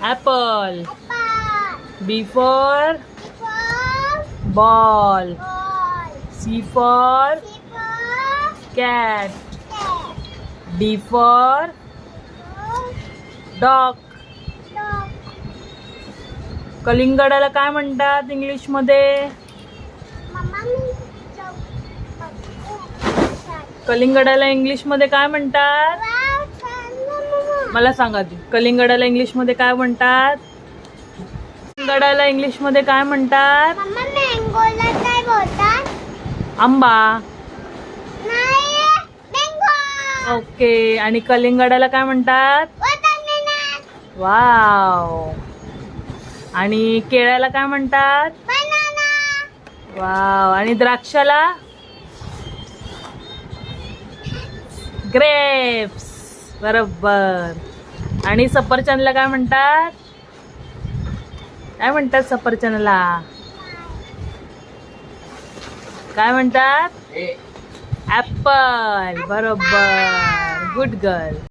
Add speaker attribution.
Speaker 1: apple. B for ball. C for cat. D for dog. कलिंगडाला काय म्हणतात English मध्ये? कलिंगडाला English मध्ये काय म्हणतात? मला सांगा ती. कलिंगडाला इंग्लिश मध्ये काय म्हणतात? कलिंगडाला इंग्लिश मध्ये काय म्हणतात?
Speaker 2: मँगोला काय बोलतात?
Speaker 1: आंबा.
Speaker 2: नाही, मँगो.
Speaker 1: ओके. आणि कलिंगडाला काय म्हणतात?
Speaker 2: वॉटरमेलन.
Speaker 1: वाव. आणि केळ्याला काय म्हणतात?
Speaker 2: बनाना.
Speaker 1: वाव. आणि द्राक्षाला? ग्रेप्स. बरोबर. आणि सफरचंदला काय म्हणतात? काय म्हणतात सफरचंदला? काय म्हणतात? ऍपल. बरोबर. Good girl.